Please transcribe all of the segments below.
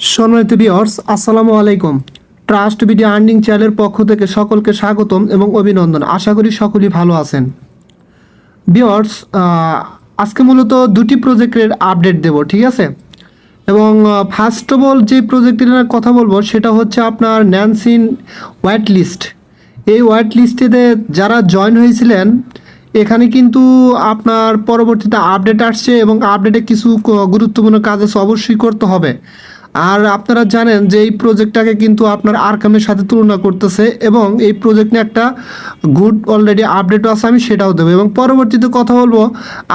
সম্মানিত ভিউয়ার্স, আসসালামু আলাইকুম। ট্রাস্ট ভিডিও আর্নিং চ্যানেলের পক্ষ থেকে সকলকে স্বাগতম এবং অভিনন্দন। আশা করি সকলেই ভালো আছেন। ভিউয়ার্স, আজকে মূলত দুটি প্রজেক্টের আপডেট দেব, ঠিক আছে? এবং ফার্স্ট অফ অল যে প্রজেক্টের কথা বলবো সেটা হচ্ছে আপনার ন্যানসেন ওয়েটলিস্ট। এই ওয়েটলিস্টেতে যারা জয়েন হয়েছিলেন, এখানে কিন্তু আপনার পরবর্তীতে আপডেট আসছে এবং আপডেটে কিছু গুরুত্বপূর্ণ কাজ আছে, অবশ্যই করতে হবে। আর আপনারা জানেন যে এই প্রজেক্টটাকে কিন্তু আপনার আরকামের সাথে তুলনা করতেছে এবং এই প্রজেক্ট নিয়ে একটা গুড অলরেডি আপডেটও আছে, আমি সেটাও দেবো। এবং পরবর্তীতে কথা বলবো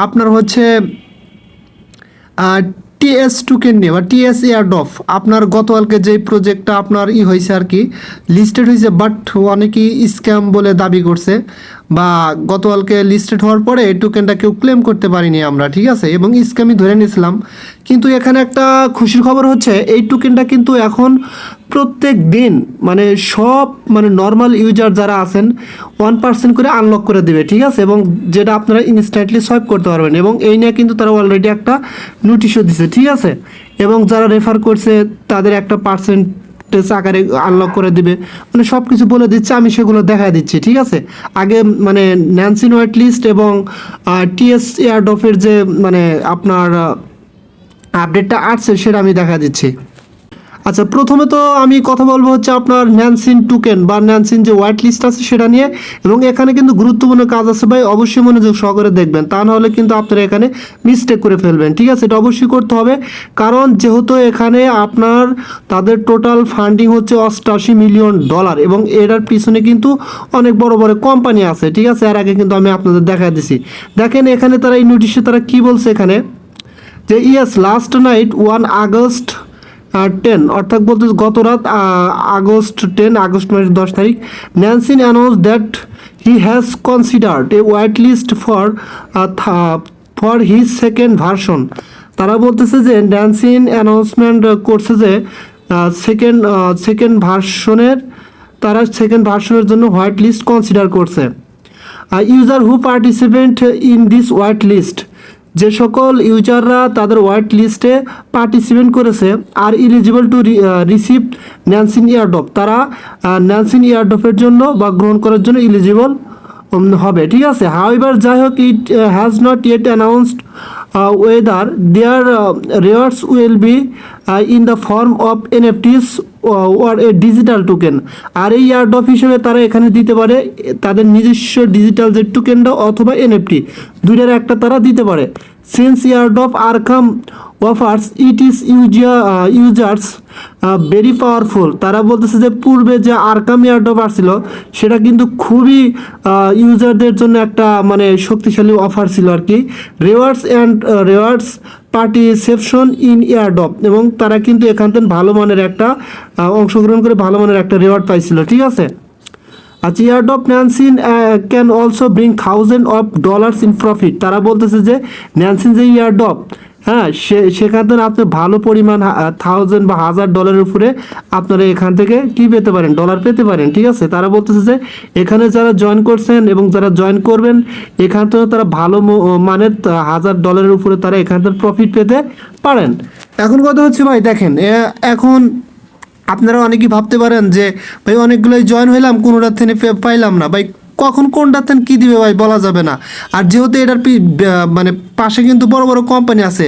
আপনার হচ্ছে টিএস টোকেন নিয়ে বা টিএস এয়ারড্রপ। আপনার গতকালকে যে প্রজেক্টটা আপনার হয়েছে আর কি, লিস্টেড হয়েছে, বাট অনেকেই স্ক্যাম বলে দাবি করছে, বা গতকালকে লিস্টেড হওয়ার পরে এই টোকেনটা কেউ ক্লেম করতে পারিনি আমরা, ঠিক আছে? এবং স্ক্যামই ধরে নিয়েছিলাম। কিন্তু এখানে একটা খুশির খবর হচ্ছে এই টোকেনটা কিন্তু এখন প্রত্যেক দিন সব নর্মাল ইউজার যারা আছেন 1% করে আনলক করে দেবে, ঠিক আছে? এবং যেটা আপনারা ইনস্ট্যান্টলি সোয়াইপ করতে পারবেন। এবং এই নিয়ে কিন্তু তারা অলরেডি একটা নোটিশও দিছে, ঠিক আছে? এবং যারা রেফার করছে তাদের একটা পার্সেন্টেজ আকারে আনলক করে দিবে, সব কিছু বলে দিচ্ছে, আমি সেগুলো দেখা দিচ্ছি, ঠিক আছে? আগে ন্যানসেন ওয়েটলিস্ট এবং টিএস এয়ারড্রপের যে আপনার আপডেটটা আসছে সেটা আমি দেখা দিচ্ছি। আচ্ছা, প্রথমে তো আমি কথা বলবো হচ্ছে আপনার ন্যানসেন টোকেন বা ন্যানসেন যে হোয়াইট লিস্ট আছে সেটা নিয়ে। এবং এখানে কিন্তু গুরুত্বপূর্ণ কাজ আছে ভাই, অবশ্যই মনোযোগ সহকারে দেখবেন, তা নাহলে কিন্তু আপনারা এখানে মিস্টেক করে ফেলবেন, ঠিক আছে? এটা অবশ্যই করতে হবে, কারণ যেহেতু এখানে আপনার তাদের টোটাল ফান্ডিং হচ্ছে $88 মিলিয়ন এবং এটার পিছনে কিন্তু অনেক বড় বড় কোম্পানি আছে, ঠিক আছে? এর আগে কিন্তু আমি আপনাদের দেখা দিছি। দেখেন এখানে তারা এই নোটিশে তারা কি বলছে এখানে, যে ইয়েস লাস্ট নাইট 1 আগস্ট 10, অর্থাৎ বলতে গত রাত আগস্ট 10 10 তারিখ, Nansen announce that he has considered a white list for his second version. তারা বলতেছে যে ন্যানসেন অ্যানাউন্সমেন্ট করছে যে সেকেন্ড ভার্সনের জন্য হোয়াইট লিস্ট কনসিডার করছে। User who participant in this white list, যে সকল ইউজাররা তাদের হোয়াইট লিস্টে পার্টিসিপেন্ট করেছে আর eligible to receive Nansen airdrop, তারা ন্যানসেন এয়ারড্রপের জন্য বা গ্রহণ করার জন্য ইলিজিবল হবে, ঠিক আছে? হাউএভার, যাই হোক, it has not yet announced whether their rewards will be in the form of NFTs or a digital token. আর এই এয়ারড্রপ হিসেবে তারা এখানে দিতে পারে তাদের নিজস্ব ডিজিটাল যে টোকেনটা অথবা এনএফটি, দুইটার একটা তারা দিতে পারে। Since airdrop Arkam offers it is users very powerful. তারা বলতেছে যে পূর্বে যে আরকাম এয়ারড্রপ আসছিল সেটা কিন্তু খুবই ইউজারদের জন্য একটা শক্তিশালী অফার ছিল আর কি, রিওয়ার্ডস পার্টিসিপেশন ইন এয়ারড্রপ, এবং তারা কিন্তু এখান থেকে ভালো মানের একটা অংশগ্রহণ করে ভালো মানের একটা রিওয়ার্ড পাইছিল, ঠিক আছে? আচ্ছা, airdrop ন্যানসেন can also bring $1000 in profit. তারা বলতেছে যে ন্যানসেন যে এয়ারড্রপ, হ্যাঁ, সেখান থেকে আপনি ভালো পরিমাণ $1000 বা $1000 উপরে আপনারা এখান থেকে কি পেতে পারেন, ডলার পেতে পারেন, ঠিক আছে? তারা বলতেছে যে এখানে যারা জয়েন করছেন এবং যারা জয়েন করবেন এখান থেকে তারা ভালো মানের $1000 উপরে তারা এখান থেকে প্রফিট পেতে পারেন। এখন কথা হচ্ছে ভাই, দেখেন এখন আপনারা অনেকেই ভাবতে পারেন যে ভাই অনেকগুলোই জয়েন হইলাম, কোনোটার থেকে পাইলাম না ভাই, কখন কোনটার থেকে কী দিবে ভাই বলা যাবে না। আর যেহেতু এটার পাশে কিন্তু বড় বড় কোম্পানি আছে,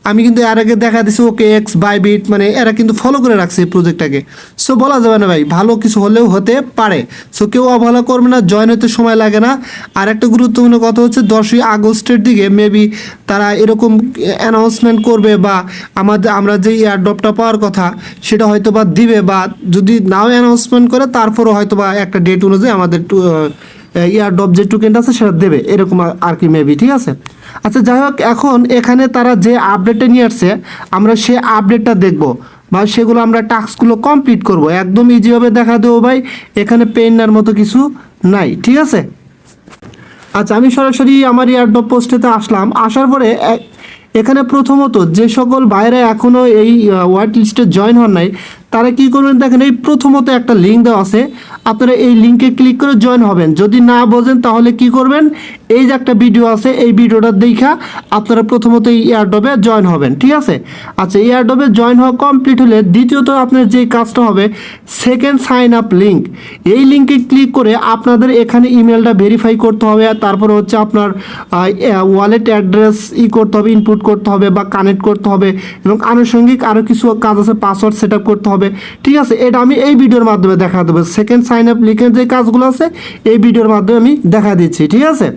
আমি কিন্তু এর আগে দেখা দিচ্ছি ওকে এক্স বাইবিট, এরা কিন্তু ফলো করে রাখছে এই প্রজেক্টটাকে। সো বলা যাবে না ভাই, ভালো কিছু হলেও হতে পারে। সো কেউ অবহেলা করবে না, জয়েন হতে সময় লাগে না। আর একটা গুরুত্বপূর্ণ কথা হচ্ছে 10ই আগস্টের দিকে মেবি তারা এরকম অ্যানাউন্সমেন্ট করবে, বা আমরা যে এয়ারড্রপটা পাওয়ার কথা সেটা হয়তো বা দিবে, বা যদি নাও অ্যানাউন্সমেন্ট করে তারপরও হয়তো বা একটা ডেট অনুযায়ী আমাদের এয়ারড্রপ যে টোকেনটা আছে সেটা দেবে, এরকম আর কি মেবি, ঠিক আছে? আচ্ছা, যাই হোক, এখন এখানে তারা যে আপডেটটা নিয়ে আসছে আমরা সে আপডেটটা দেখব, বা সেগুলো আমরা টাস্কগুলো কমপ্লিট করব, একদম ইজিভাবে দেখা দেবো ভাই, এখানে পেনার মতো কিছু নাই, ঠিক আছে? আচ্ছা, আমি সরাসরি আমার এয়ারড্রপ পোস্টেতে আসলাম। আসার পরে এখানে প্রথমত যে সকল ভাইরা এখনও এই হোয়াইট লিস্টে জয়েন হন নাই তারা কি করবেন, দেখেন এই প্রথমত একটা লিঙ্ক দেওয়া আছে, আপনারা এই লিঙ্কে ক্লিক করে জয়েন হবেন। যদি না বোঝেন তাহলে কি করবেন, এই যে একটা ভিডিও আছে, এই ভিডিওটা দেখা আপনারা প্রথমত এই এয়ারড্রপে জয়েন হবেন, ঠিক আছে। আচ্ছা, এয়ারড্রপে জয়েন হওয়া কমপ্লিট হলে দ্বিতীয়ত আপনার যে কাজটা হবে, সেকেন্ড সাইন আপ লিঙ্ক, এই লিঙ্কে ক্লিক করে আপনাদের এখানে ইমেলটা ভেরিফাই করতে হবে। তারপরে হচ্ছে আপনার ওয়ালেট অ্যাড্রেস করতে হবে, ইনপুট করতে হবে বা কানেক্ট করতে হবে, এবং আনুষঙ্গিক আরও কিছু কাজ আছে, পাসওয়ার্ড সেট আপ করতে হবে, ঠিক আছে। এটা আমি এই ভিডিওর মাধ্যমে দেখা দেবো। সেকেন্ড সাইন আপ লিঙ্কের যে কাজগুলো আছে এই ভিডিওর মাধ্যমে আমি দেখা দিচ্ছি, ঠিক আছে।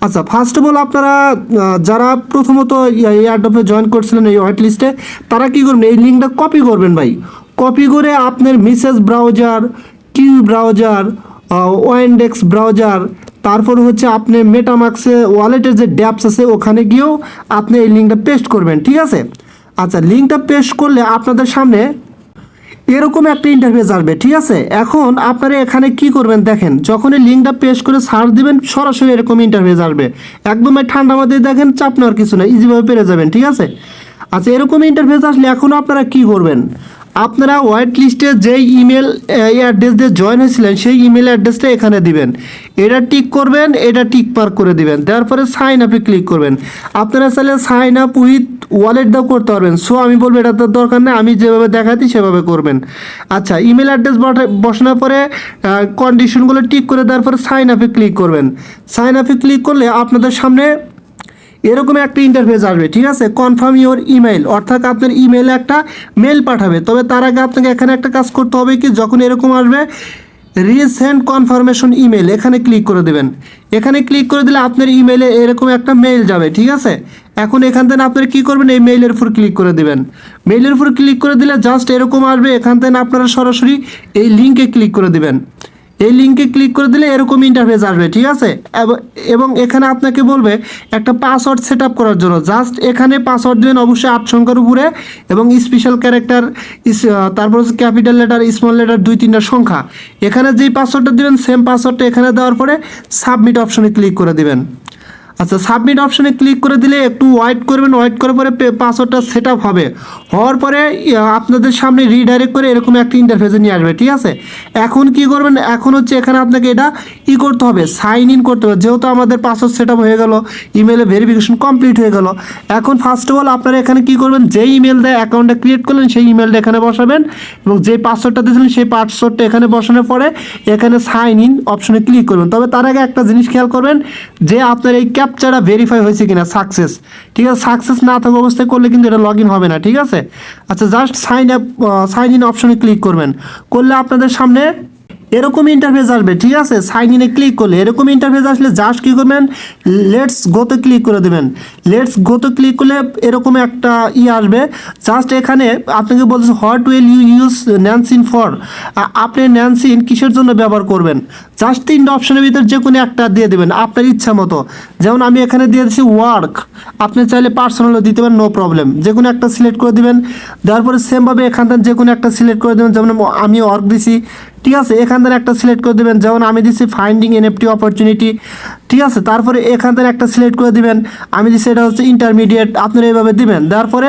আচ্ছা, ফার্স্ট অফ অল আপনারা যারা প্রথমত এয়ারড্রপে জয়েন করছিলেন এই হোয়াইট লিস্টে, তারা কী করবেন, এই লিঙ্কটা কপি করবেন ভাই। কপি করে আপনার মেসেজ ব্রাউজার, কিউ ব্রাউজার, ওয়াইন্ডেক্স ব্রাউজার, তারপর হচ্ছে আপনি মেটামাক্সে ওয়ালেটের যে ড্যাপস আছে ওখানে গিয়েও আপনি এই লিঙ্কটা পেস্ট করবেন, ঠিক আছে। আচ্ছা, লিঙ্কটা পেস্ট করলে আপনাদের সামনে এরকম একটা ইন্টারফেস আসবে, ঠিক আছে। এখন আপনারা এখানে কি করবেন দেখেন, যখন এই লিঙ্কটা পেস্ট করে সার্চ দিবেন সরাসরি এরকম ইন্টারফেস আসবে। একদম ঠান্ডা মাথায় দেখেন, চাপ নেওয়ার কিছু না, ইজিভাবে পেরে যাবেন, ঠিক আছে। আচ্ছা, এরকম ইন্টারফেস আসলে এখন আপনারা কি করবেন, আপনারা হোয়াইট লিস্টে যেই ইমেল অ্যাড্রেস দিয়ে জয়েন হয়েছিলেন সেই ইমেল অ্যাড্রেসটা এখানে দিবেন, এটা টিক করবেন, এটা টিক মার্ক করে দিবেন, তারপরে সাইন আপে ক্লিক করবেন। আপনারা চাইলে সাইন আপ উইথ ওয়ালেট দাও করতে পারবেন। সো আমি বলবো এটা তো দরকার নেই, আমি যেভাবে দেখাচ্ছি সেভাবে করবেন। আচ্ছা, ইমেল অ্যাড্রেস বসানোর পরে কন্ডিশনগুলো টিক করে দেওয়ার পরে সাইন আপে ক্লিক করবেন। সাইন আপে ক্লিক করলে আপনাদের সামনে এরকম একটা ইন্টারফেস আসবে, ঠিক আছে। কনফার্ম ইওর ইমেল, অর্থাৎ আপনার ইমেলে একটা মেল পাঠাবে। তবে তার আগে আপনাকে এখানে একটা কাজ করতে হবে কি, যখন এরকম আসবে রিসেন্ট কনফার্মেশন ইমেল, এখানে ক্লিক করে দেবেন। এখানে ক্লিক করে দিলে আপনার ইমেলে এরকম একটা মেইল যাবে, ঠিক আছে। এখন এখান থেকে আপনারা কী করবেন, এই মেইলের উপর ক্লিক করে দেবেন। মেইলের উপর ক্লিক করে দিলে জাস্ট এরকম আসবে। এখান থেকে আপনারা সরাসরি এই লিঙ্কে ক্লিক করে দেবেন। এই লিঙ্কে ক্লিক করে দিলে এরকম ইন্টারফেস আসবে, ঠিক আছে। এবং এখানে আপনাকে বলবে একটা পাসওয়ার্ড সেট আপ করার জন্য। জাস্ট এখানে পাসওয়ার্ড দেবেন অবশ্যই 8 সংখ্যার উপরে, এবং স্পেশাল ক্যারেক্টার, তারপর হচ্ছে ক্যাপিটাল লেটার, স্মল লেটার 2-3টা সংখ্যা। এখানে যেই পাসওয়ার্ডটা দেবেন সেম পাসওয়ার্ডটা এখানে দেওয়ার পরে সাবমিট অপশনে ক্লিক করে দেবেন। আচ্ছা, সাবমিট অপশনে ক্লিক করে দিলে একটু ওয়েট করবেন। ওয়েট করার পরে পাসওয়ার্ডটা সেট আপ হবে। হওয়ার পরে আপনাদের সামনে রিডাইরেক্ট করে এরকম একটা ইন্টারফেসে নিয়ে আসবে, ঠিক আছে। এখন কি করবেন, এখন হচ্ছে এখানে আপনাকে এটা করতে হবে, সাইন ইন করতে হবে। যেহেতু আমাদের পাসওয়ার্ড সেট আপ হয়ে গেল, ইমেলে ভেরিফিকেশন কমপ্লিট হয়ে গেল। এখন ফার্স্ট অফ অল আপনারা এখানে কি করবেন, যেই ইমেল দিয়ে অ্যাকাউন্টটা ক্রিয়েট করলেন সেই ইমেলটা এখানে বসাবেন, এবং যেই পাসওয়ার্ডটা দিয়েছিলেন সেই পাসওয়ার্ডটা এখানে বসানোর পরে এখানে সাইন ইন অপশনে ক্লিক করবেন। তবে তার আগে একটা জিনিস খেয়াল করবেন যে আপনার এই ক্যাপচাটা ভেরিফাই হয়েছে কিনা, সাকসেস, ঠিক আছে। সাকসেস না থাকা অবস্থায় করলে কিন্তু এটা লগ ইন হবে না, ঠিক আছে। আচ্ছা, জাস্ট সাইন ইন অপশনে ক্লিক করবেন। করলে আপনাদের সামনে এরকম ইন্টারফেস আসবে, ঠিক আছে। সাইন ইনে ক্লিক করলে এরকম ইন্টারফেস আসলে জাস্ট কী করবেন, লেটস গোতে ক্লিক করে দেবেন। লেটস গোতে ক্লিক করলে এরকম একটা আসবে। জাস্ট এখানে আপনাকে বলছে what will you use Nansen for, আপনি ন্যানসিন কিসের জন্য ব্যবহার করবেন। জাস্ট 3টা অপশনের ভিতর যে কোনো একটা দিয়ে দেবেন আপনার ইচ্ছা মতো। যেমন আমি এখানে দিয়ে দিচ্ছি ওয়ার্ক, আপনি চাইলে পার্সোনালও দিতে পারেন, নো প্রবলেম। যে কোনো একটা সিলেক্ট করে দেবেন। দেওয়ার পরে সেমভাবে এখান থেকে যে কোনো একটা সিলেক্ট করে দেবেন। যেমন আমি ওয়ার্ক দিছি, ঠিক আছে। এখান থেকে একটা সিলেক্ট করে দেবেন, যেমন আমি দিচ্ছি ফাইন্ডিং এনএফটি অপরচুনিটি, ঠিক আছে। তারপরে এখান থেকে একটা সিলেক্ট করে দিবেন, আমি দিচ্ছি এটা হচ্ছে ইন্টারমিডিয়েট, আপনারা এইভাবে দিবেন। দেওয়ার পরে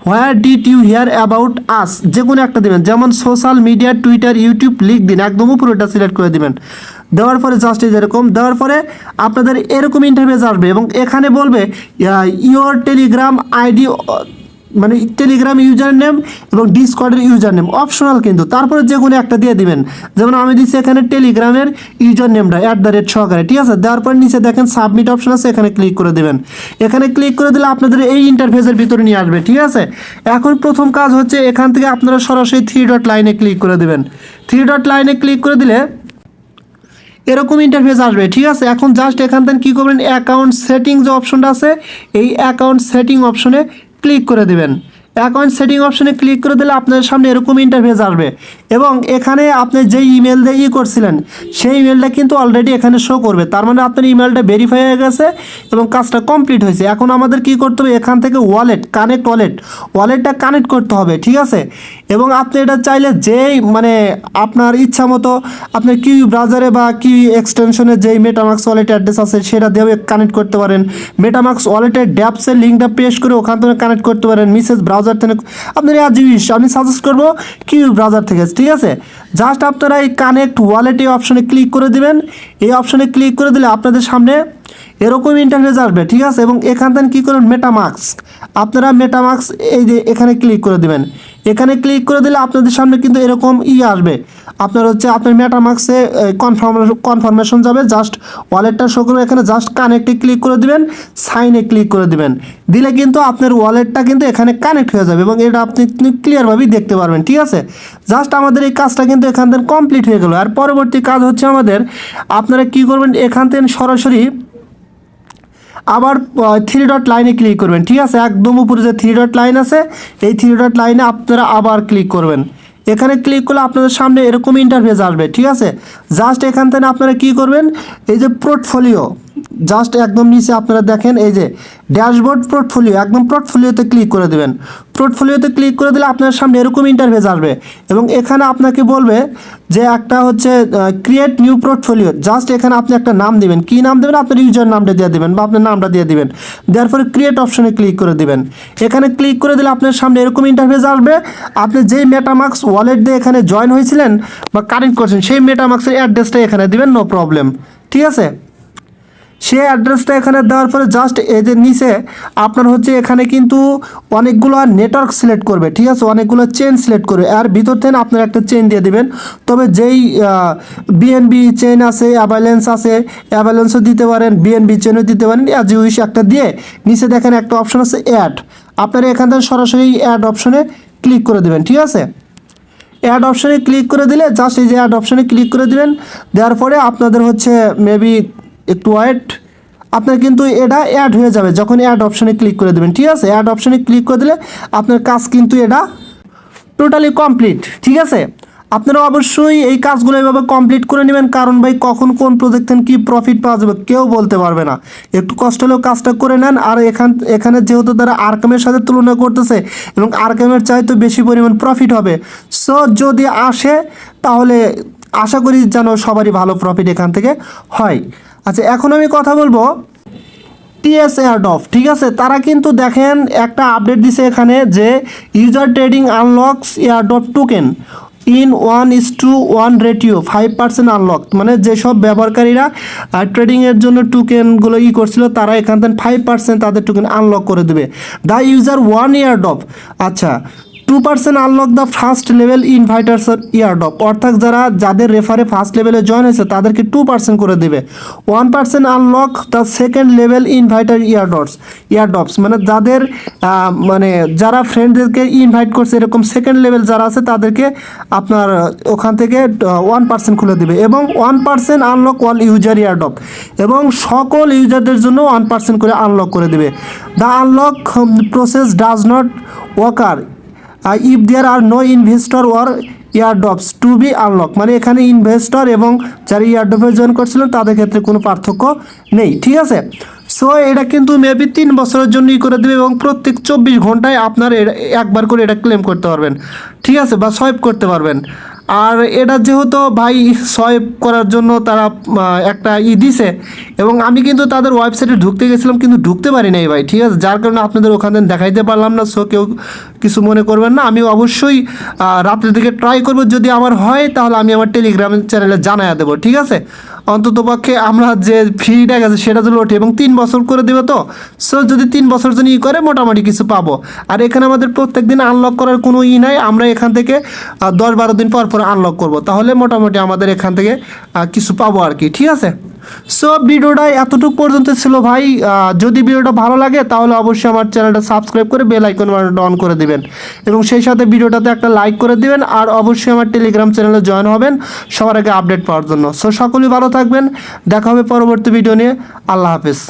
where did you hear about us, যে কোনো একটা দিবেন। যেমন সোশ্যাল মিডিয়া, টুইটার, ইউটিউব লিখ দিন, একদম উপরে এটা সিলেক্ট করে দিবেন। দেওয়ার পরে জাস্ট এরকম দেওয়ার পরে আপনাদের এরকম ইন্টারফেস আসবে, এবং এখানে বলবে ইওর টেলিগ্রাম আইডি, মানে টেলিগ্রাম ইউজার নেম এবং ডিসকর্ডের ইউজার নেম অপশনাল কিন্তু। তারপরে যে কোনো একটা দিয়ে দিবেন। যেমন আমি দিচ্ছি এখানে টেলিগ্রামের ইউজার নেমটা @ সহকারে, ঠিক আছে। দেওয়ার পর নিচে দেখেন সাবমিট অপশন আছে, এখানে ক্লিক করে দেবেন। এখানে ক্লিক করে দিলে আপনাদের এই ইন্টারফেসের ভিতরে নিয়ে আসবে, ঠিক আছে। এখন প্রথম কাজ হচ্ছে এখান থেকে আপনারা সরাসরি 3 ডট লাইনে ক্লিক করে দেবেন। 3 ডট লাইনে ক্লিক করে দিলে এরকম ইন্টারফেস আসবে, ঠিক আছে। এখন জাস্ট এখান থেকে কী করবেন, অ্যাকাউন্ট সেটিং যে অপশনটা আছে এই অ্যাকাউন্ট সেটিং অপশনে ক্লিক করে দেবেন। অ্যাকাউন্ট সেটিং অপশনে ক্লিক করে দিলে আপনার সামনে এরকম ইন্টারফেস আসবে, এবং এখানে আপনি যেই ইমেল দিয়ে করছিলেন সেই ইমেলটা কিন্তু অলরেডি এখানে শো করবে। তার মানে আপনার ইমেলটা ভেরিফাই হয়ে গেছে এবং কাজটা কমপ্লিট হয়েছে। এখন আমাদের কি করতে হবে, এখান থেকে ওয়ালেটটা কানেক্ট করতে হবে, ঠিক আছে। এবং আপনি এটা চাইলে যেই মানে আপনার ইচ্ছা মতো আপনার কিউ ব্রাউজারে বা কিউ এক্সটেনশনে যেই মেটামাক্স ওয়ালেট অ্যাড্রেস আছে সেটা দিয়েও কানেক্ট করতে পারেন। মেটামাক্স ওয়ালেটের ড্যাপসের লিঙ্কটা পেস্ট করে ওখান থেকে কানেক্ট করতে পারেন। মেসেজ ব্রাউজার থেকে আপনার জিনিস আমি সাজেস্ট করবো কিউ ব্রাউজার থেকে, ঠিক আছে। জাস্ট আপনারা এই কানেক্ট ওয়ালেট এই অপশনে ক্লিক করে দিবেন। এই অপশনে ক্লিক করে দিলে আপনাদের সামনে এরকম ইন্টারফেস আসবে, ঠিক আছে। এবং এখান থেকে কী করবেন, মেটামাস্ক, আপনারা মেটামাস্ক এই যে এখানে ক্লিক করে দেবেন। এখানে ক্লিক করে দিলে আপনাদের সামনে কিন্তু এরকম আসবে, আপনার হচ্ছে আপনার মেটামাস্কে কনফার্মেশন যাবে, জাস্ট ওয়ালেটটা শো করবে, এখানে জাস্ট কানেক্টে ক্লিক করে দিবেন, সাইনে ক্লিক করে দিবেন, দিলে কিন্তু আপনার ওয়ালেটটা কিন্তু এখানে কানেক্ট হয়ে যাবে এবং এটা আপনি ক্লিয়ারভাবেই দেখতে পারবেন, ঠিক আছে। জাস্ট আমাদের এই কাজটা কিন্তু এখান থেকে কমপ্লিট হয়ে গেল। আর পরবর্তী কাজ হচ্ছে আমাদের, আপনারা কি করবেন, এখান থেকে সরাসরি আবার 3 ডট লাইনে ক্লিক করবেন, ঠিক আছে। একদম উপরে যে 3 ডট লাইন আছে, এই 3 ডট লাইনে আপনারা আবার ক্লিক করবেন। এখানে ক্লিক করলে আপনাদের সামনে এরকম ইন্টারফেস আসবে, ঠিক আছে। জাস্ট এখান থেকে আপনারা কি করবেন, এই যে পোর্টফোলিও, জাস্ট একদম নিচে আপনারা দেখেন এই যে ড্যাশবোর্ড পোর্টফোলিও, একদম পোর্টফোলিওতে ক্লিক করে দেবেন। পোর্টফোলিওতে ক্লিক করে দিলে আপনার সামনে এরকম ইন্টারফেস আসবে এবং এখানে আপনাকে বলবে যে একটা হচ্ছে ক্রিয়েট নিউ পোর্টফোলিও। জাস্ট এখানে আপনি একটা নাম দিবেন, কী নাম দেবেন, আপনার ইউজার নামটা দিয়ে দেবেন বা আপনার নামটা দিয়ে দিবেন, দেওয়ার পরে ক্রিয়েট অপশনে ক্লিক করে দিবেন। এখানে ক্লিক করে দিলে আপনার সামনে এরকম ইন্টারফেস আসবে। আপনি যেই মেটামাস্ক ওয়ালেট দিয়ে এখানে জয়েন হয়েছিলেন বা কানেক্ট করছেন, সেই মেটামাস্কের অ্যাড্রেসটা এখানে দিবেন, নো প্রবলেম, ঠিক আছে। সেই অ্যাড্রেসটা এখানে দেওয়ার পরে জাস্ট এই যে নিচে আপনার হচ্ছে এখানে কিন্তু অনেকগুলো নেটওয়ার্ক সিলেক্ট করবে, ঠিক আছে, অনেকগুলো চেন সিলেক্ট করবে, আর ভিতর থেকে আপনার একটা চেন দিয়ে দিবেন। তবে যেই বিএনবি চেন আছে, অ্যাভালেন্স আছে, অ্যাভালেন্সও দিতে পারেন, বিএনবি চেনও দিতে পারেন, অ্যাজ ইউইশ একটা দিয়ে নিচে দেখেন একটা অপশন আছে অ্যাড, আপনারা এখান থেকে সরাসরি অ্যাড অপশনে ক্লিক করে দেবেন, ঠিক আছে। অ্যাড অপশনে ক্লিক করে দিলে জাস্ট এই যে অ্যাড অপশনে ক্লিক করে দিবেন, দেওয়ার পরে আপনাদের হচ্ছে মেবি একটু ওয়েট, আপনার কিন্তু এটা অ্যাড হয়ে যাবে যখন অ্যাড অপশনে ক্লিক করে দেবেন, ঠিক আছে। অ্যাড অপশনে ক্লিক করে দিলে আপনার কাজ কিন্তু এটা টোটালি কমপ্লিট, ঠিক আছে। আপনারা অবশ্যই এই কাজগুলো এভাবে কমপ্লিট করে নেবেন, কারণ ভাই কখন কোন প্রজেক্ট থেকে কী প্রফিট পাওয়া যাবে কেউ বলতে পারবে না। একটু কষ্ট হলেও কাজটা করে নেন। আর এখানে যেহেতু তারা আরকামের সাথে তুলনা করতেছে এবং আরকামের চাইতে বেশি পরিমাণ প্রফিট হবে, সো যদি আসে তাহলে আশা করি যেন সবারই ভালো প্রফিট এখান থেকে হয়। আচ্ছা, এখন আমি কথা বলবো টিএস এয়ারড্রপ, ঠিক আছে। তারা কিন্তু দেখেন একটা আপডেট দিছে এখানে যে user trading unlocks airdrop token in 1:1 ratio 5% unlock, মানে যেসব ব্যবহারকারীরা ট্রেডিংয়ের জন্য টোকেনগুলো করছিল তারা এখান থেকে 5% তাদের টোকেন আনলক করে দেবে। দ্য ইউজার 1 এয়ারড্রপ, আচ্ছা 2% unlock the first level inviters airdrop, অর্থাৎ যাদের রেফারে ফার্স্ট লেভেলে জয়েন হয়েছে তাদেরকে 2% করে দেবে। 1% unlock the second level inviter airdrops, মানে যাদের যারা ফ্রেন্ডদেরকে ইনভাইট করছে এরকম সেকেন্ড লেভেল যারা আছে তাদেরকে আপনার ওখান থেকে 1% খুলে দেবে। এবং 1% আনলক অল ইউজার ইয়ারড্রপ, এবং সকল ইউজারদের জন্য 1% করে আনলক করে দেবে। The unlock process does not occur if there are no investor or airdrops to be unlock, মানে এখানে ইনভেস্টর এবং যারা ইয়ারড্রপে জয়েন করছিলেন তাদের ক্ষেত্রে কোনো পার্থক্য নেই, ঠিক আছে। সো এটা কিন্তু মেবি 3 বছরের জন্যই করে দেবে এবং প্রত্যেক 24 ঘন্টায় আপনার একবার করে এটা ক্লেম করতে পারবেন, ঠিক আছে, বা সোয়াইপ করতে পারবেন। আর এটা যেহেতু ভাই সোয়াইপ করার জন্য তারা একটা দিছে, এবং আমি কিন্তু তাদের ওয়েবসাইটে ঢুকতে গেছিলাম কিন্তু ঢুকতে পারি নাই ভাই, ঠিক আছে, যার কারণে আপনাদের ওখানে দেখাইতে পারলাম না। সো কেউ কিছু মনে করবেন না, আমি অবশ্যই রাত্রের দিকে ট্রাই করব, যদি আমার হয় তাহলে আমি আমার টেলিগ্রাম চ্যানেলে জানাইয়া দেবো, ঠিক আছে। অন্ততপক্ষে আমরা যে ফ্রিটা গেছে সেটা যদি ওঠে, এবং 3 বছর করে দেবে, তো সো যদি 3 বছর জন্য করে মোটামুটি কিছু পাবো। আর এখানে আমাদের প্রত্যেক দিন আনলক করার কোনো নাই, আমরা এখান থেকে 10-12 দিন পর পর আনলক করব, তাহলে মোটামুটি আমাদের এখান থেকে কিছু পাবো আর কি, ঠিক আছে। সো ভিডিওটা এতটুকু পর্যন্ত ছিল ভাই। যদি ভিডিওটা ভালো লাগে তাহলে অবশ্যই আমার চ্যানেলটা সাবস্ক্রাইব করে বেল আইকন অন করে দিবেন, এবং সেই সাথে ভিডিওটাতে একটা লাইক করে দিবেন। আর অবশ্যই আমার টেলিগ্রাম চ্যানেলে জয়েন হবেন সবার আগে আপডেট পাওয়ার জন্য। সো সকলেই ভালো থাকবেন, দেখা হবে পরবর্তী ভিডিও নিয়ে। আল্লাহ হাফেজ।